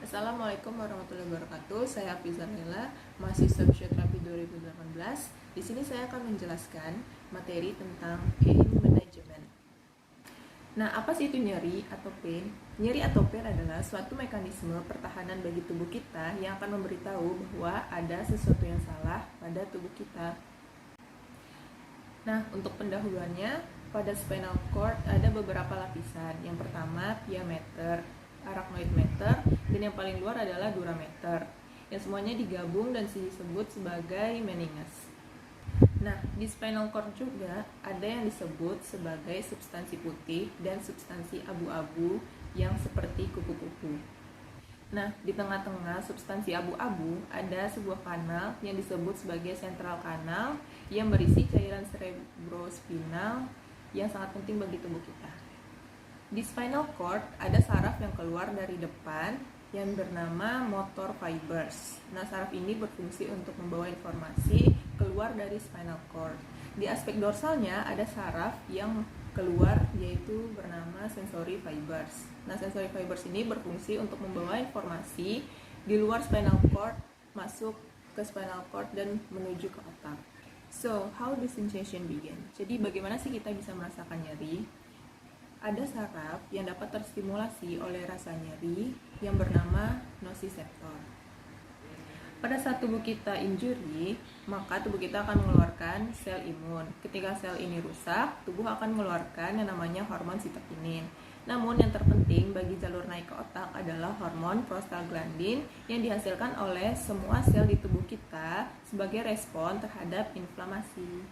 Assalamualaikum warahmatullahi wabarakatuh. Saya Hafizah Lela, mahasiswa Fisioterapi 2018. Di sini saya akan menjelaskan materi tentang pain management. Nah, apa sih itu nyeri atau pain? Nyeri atau pain adalah suatu mekanisme pertahanan bagi tubuh kita yang akan memberitahu bahwa ada sesuatu yang salah pada tubuh kita. Nah, untuk pendahuluannya, pada spinal cord ada beberapa lapisan. Yang pertama, pia mater, arachnoid mater, dan yang paling luar adalah dura mater, yang semuanya digabung dan disebut sebagai meninges. Nah, di spinal cord juga ada yang disebut sebagai substansi putih dan substansi abu-abu yang seperti kupu-kupu. Nah, di tengah-tengah substansi abu-abu ada sebuah kanal yang disebut sebagai central kanal yang berisi cairan cerebrospinal yang sangat penting bagi tubuh kita. Di spinal cord ada saraf yang keluar dari depan yang bernama motor fibers. Nah, saraf ini berfungsi untuk membawa informasi keluar dari spinal cord. Di aspek dorsalnya ada saraf yang keluar yaitu bernama sensory fibers. Nah, sensory fibers ini berfungsi untuk membawa informasi di luar spinal cord masuk ke spinal cord dan menuju ke otak. So, how the sensation begin? Jadi, bagaimana sih kita bisa merasakan nyeri? Ada saraf yang dapat terstimulasi oleh rasa nyeri yang bernama nociceptor. Pada saat tubuh kita injury, maka tubuh kita akan mengeluarkan sel imun. Ketika sel ini rusak, tubuh akan mengeluarkan yang namanya hormon sitokinin. Namun yang terpenting bagi jalur naik ke otak adalah hormon prostaglandin yang dihasilkan oleh semua sel di tubuh kita sebagai respon terhadap inflamasi.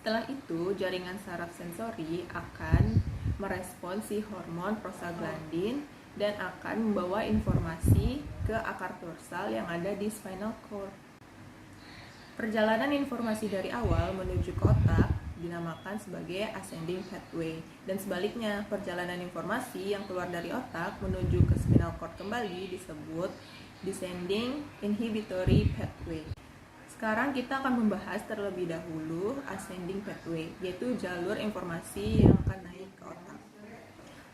Setelah itu, jaringan saraf sensori akan merespons si hormon prostaglandin dan akan membawa informasi ke akar dorsal yang ada di spinal cord. Perjalanan informasi dari awal menuju ke otak dinamakan sebagai ascending pathway, dan sebaliknya, perjalanan informasi yang keluar dari otak menuju ke spinal cord kembali disebut descending inhibitory pathway. Sekarang kita akan membahas terlebih dahulu ascending pathway, yaitu jalur informasi yang akan naik ke otak.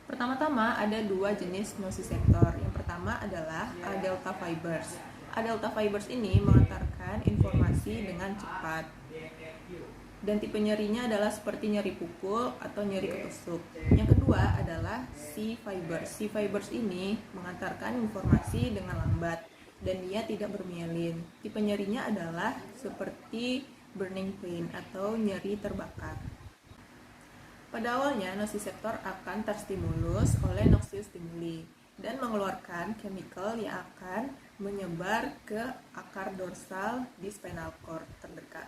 Pertama-tama ada dua jenis nociceptor. Yang pertama adalah A-delta fibers. A-delta fibers ini mengantarkan informasi dengan cepat. Dan tipe nyerinya adalah seperti nyeri pukul atau nyeri ketusuk. Yang kedua adalah C fibers. C fibers ini mengantarkan informasi dengan lambat dan dia tidak bermielin. Tipe nyerinya adalah seperti burning pain atau nyeri terbakar. Pada awalnya, nociceptor akan terstimulus oleh noxious stimuli dan mengeluarkan chemical yang akan menyebar ke akar dorsal di spinal cord terdekat.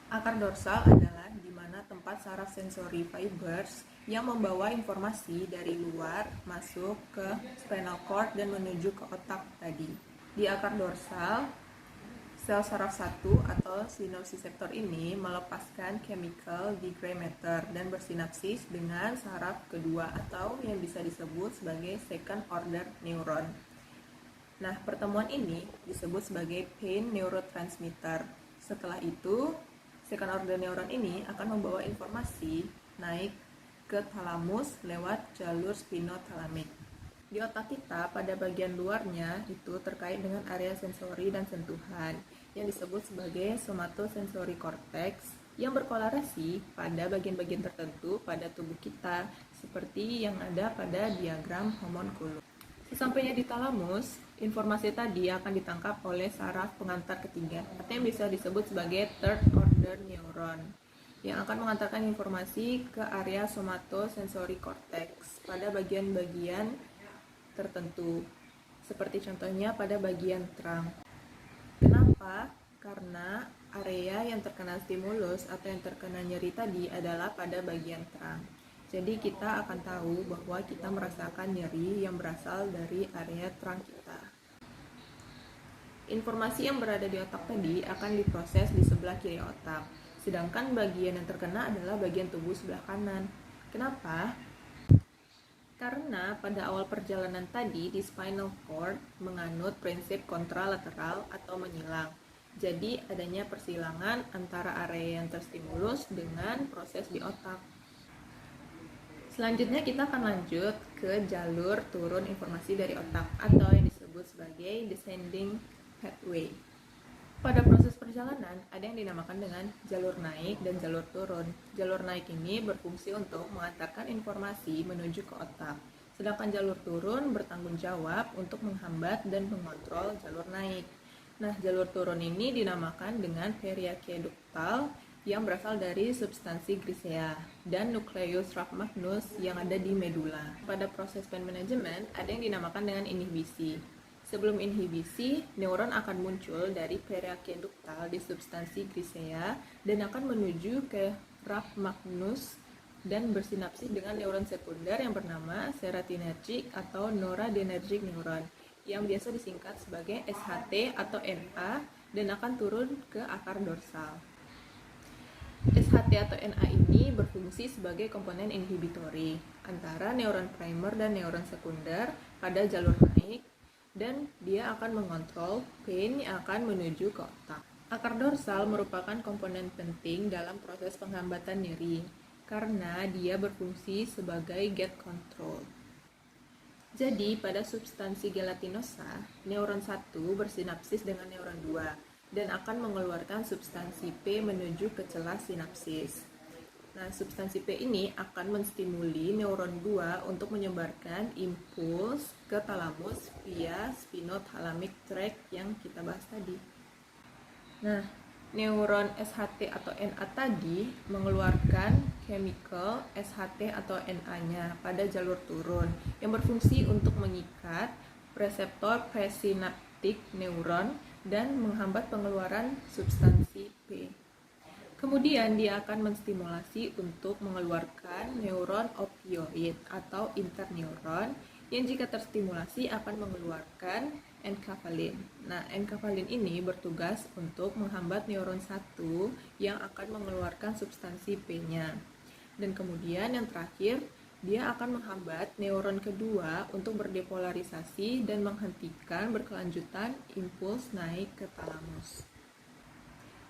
Akar dorsal adalah di mana tempat saraf sensori fibers yang membawa informasi dari luar masuk ke spinal cord dan menuju ke otak tadi. Di akar dorsal, sel saraf 1 atau si nociceptor ini melepaskan chemical di gray matter dan bersinapsis dengan saraf kedua atau yang bisa disebut sebagai second order neuron. Nah, pertemuan ini disebut sebagai pain neurotransmitter. Setelah itu, second order neuron ini akan membawa informasi naik ke thalamus lewat jalur spinothalamic. Di otak kita, pada bagian luarnya itu terkait dengan area sensori dan sentuhan yang disebut sebagai somatosensory cortex yang berkorelasi pada bagian-bagian tertentu pada tubuh kita seperti yang ada pada diagram homunculus. Sesampainya di thalamus, informasi tadi akan ditangkap oleh saraf pengantar ketiga atau yang bisa disebut sebagai third order neuron yang akan mengantarkan informasi ke area somatosensory cortex pada bagian-bagian tertentu, seperti contohnya pada bagian terang. Kenapa? Karena area yang terkena stimulus atau yang terkena nyeri tadi adalah pada bagian terang. Jadi kita akan tahu bahwa kita merasakan nyeri yang berasal dari area terang kita. Informasi yang berada di otak tadi akan diproses di sebelah kiri otak, sedangkan bagian yang terkena adalah bagian tubuh sebelah kanan. Kenapa? Karena pada awal perjalanan tadi di spinal cord menganut prinsip kontralateral atau menyilang. Jadi adanya persilangan antara area yang terstimulus dengan proses di otak. Selanjutnya kita akan lanjut ke jalur turun informasi dari otak atau yang disebut sebagai descending pathway. Pada proses perjalanan, ada yang dinamakan dengan jalur naik dan jalur turun. Jalur naik ini berfungsi untuk mengantarkan informasi menuju ke otak, sedangkan jalur turun bertanggung jawab untuk menghambat dan mengontrol jalur naik. Nah, jalur turun ini dinamakan dengan periaqueduktal yang berasal dari substansi grisea dan nucleus rhabdomagneus yang ada di medula. Pada proses pain management, ada yang dinamakan dengan inhibisi. Sebelum inhibisi, neuron akan muncul dari periaqueduktal di substansi grisea dan akan menuju ke rhabdomagneus dan bersinapsis dengan neuron sekunder yang bernama serotonergic atau noradrenergic neuron yang biasa disingkat sebagai SHT atau NA dan akan turun ke akar dorsal. SHT atau NA ini berfungsi sebagai komponen inhibitori antara neuron primer dan neuron sekunder pada jalur naik, dan dia akan mengontrol pain yang akan menuju ke otak. Akar dorsal merupakan komponen penting dalam proses penghambatan nyeri karena dia berfungsi sebagai gate control. Jadi, pada substansi gelatinosa, neuron 1 bersinapsis dengan neuron 2 dan akan mengeluarkan substansi P menuju ke celah sinapsis. Nah, substansi P ini akan menstimuli neuron 2 untuk menyebarkan impuls ke talamus via spinothalamic tract yang kita bahas tadi. Nah, neuron SHT atau NA tadi mengeluarkan chemical SHT atau NA-nya pada jalur turun yang berfungsi untuk mengikat reseptor presinaptik neuron dan menghambat pengeluaran substansi P. Kemudian dia akan menstimulasi untuk mengeluarkan neuron opioid atau interneuron yang jika terstimulasi akan mengeluarkan enkaphalin. Nah, enkaphalin ini bertugas untuk menghambat neuron 1 yang akan mengeluarkan substansi P-nya. Dan kemudian yang terakhir, dia akan menghambat neuron kedua untuk berdepolarisasi dan menghentikan berkelanjutan impuls naik ke talamus.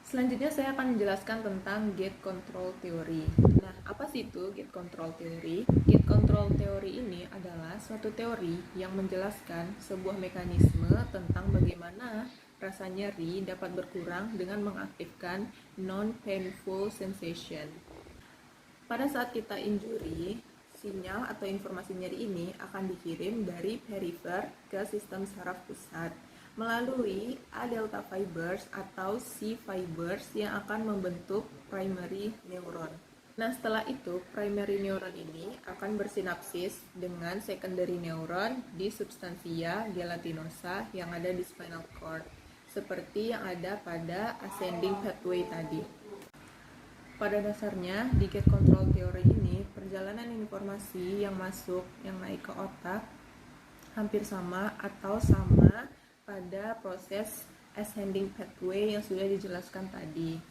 Selanjutnya saya akan menjelaskan tentang gate control theory. Nah, apa sih itu gate control theory? Gate control theory ini adalah suatu teori yang menjelaskan sebuah mekanisme tentang bagaimana rasa nyeri dapat berkurang dengan mengaktifkan non-painful sensation. Pada saat kita injury, sinyal atau informasi nyeri ini akan dikirim dari perifer ke sistem saraf pusat melalui A delta fibers atau C fibers yang akan membentuk primary neuron. Nah, setelah itu primary neuron ini akan bersinapsis dengan secondary neuron di substansia gelatinosa yang ada di spinal cord, seperti yang ada pada ascending pathway tadi. Pada dasarnya, di gate control theory ini, perjalanan informasi yang masuk, yang naik ke otak hampir sama atau sama pada proses ascending pathway yang sudah dijelaskan tadi.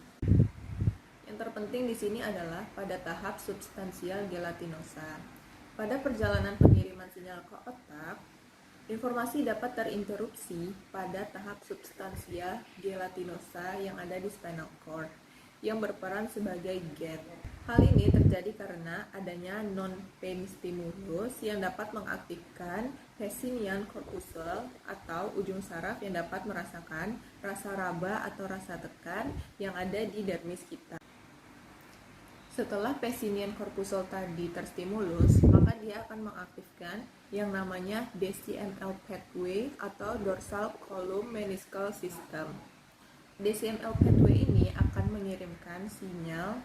Yang terpenting di sini adalah pada tahap substansial gelatinosa. Pada perjalanan pengiriman sinyal ke otak, informasi dapat terinterupsi pada tahap substansial gelatinosa yang ada di spinal cord, yang berperan sebagai gate. Hal ini terjadi karena adanya non-pain stimulus yang dapat mengaktifkan Pacinian corpuscle atau ujung saraf yang dapat merasakan rasa raba atau rasa tekan yang ada di dermis kita. Setelah Pacinian corpuscle tadi terstimulus, maka dia akan mengaktifkan yang namanya DCML pathway atau dorsal column meniscal system. DCML pathway ini akan mengirimkan sinyal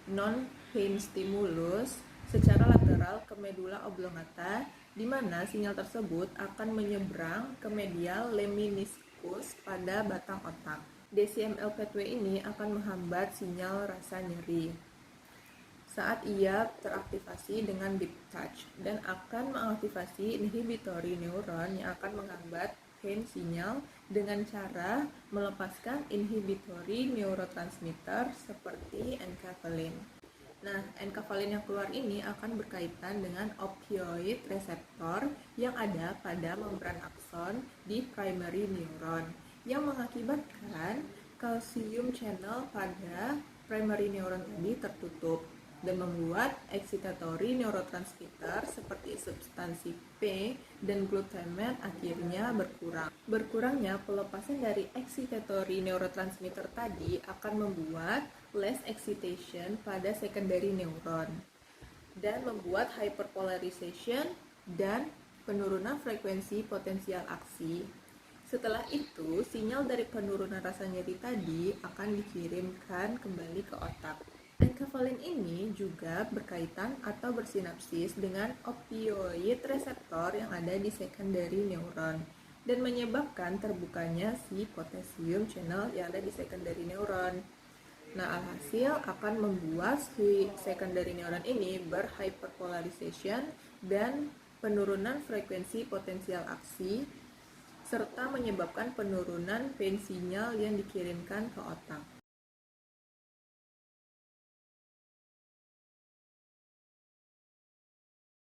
non-pain stimulus secara lateral ke medula oblongata, di mana sinyal tersebut akan menyeberang ke medial lemniscus pada batang otak. DCML pathway ini akan menghambat sinyal rasa nyeri saat ia teraktivasi dengan deep touch dan akan mengaktifasi inhibitory neuron yang akan menghambat pain sinyal dengan cara melepaskan inhibitory neurotransmitter seperti enkaphalin. Nah, enkaphalin yang keluar ini akan berkaitan dengan opioid reseptor yang ada pada membran akson di primary neuron yang mengakibatkan calcium channel pada primary neuron tadi tertutup. dan membuat excitatory neurotransmitter seperti substansi P dan glutamate akhirnya berkurang. Berkurangnya pelepasan dari excitatory neurotransmitter tadi akan membuat less excitation pada secondary neuron dan membuat hyperpolarization dan penurunan frekuensi potensial aksi. Setelah itu, sinyal dari penurunan rasa nyeri tadi akan dikirimkan kembali ke otak. Enkefalin ini juga berkaitan atau bersinapsis dengan opioid reseptor yang ada di secondary neuron dan menyebabkan terbukanya si potassium channel yang ada di secondary neuron. Nah, alhasil akan membuat si secondary neuron ini berhyperpolarization dan penurunan frekuensi potensial aksi serta menyebabkan penurunan pain sinyal yang dikirimkan ke otak.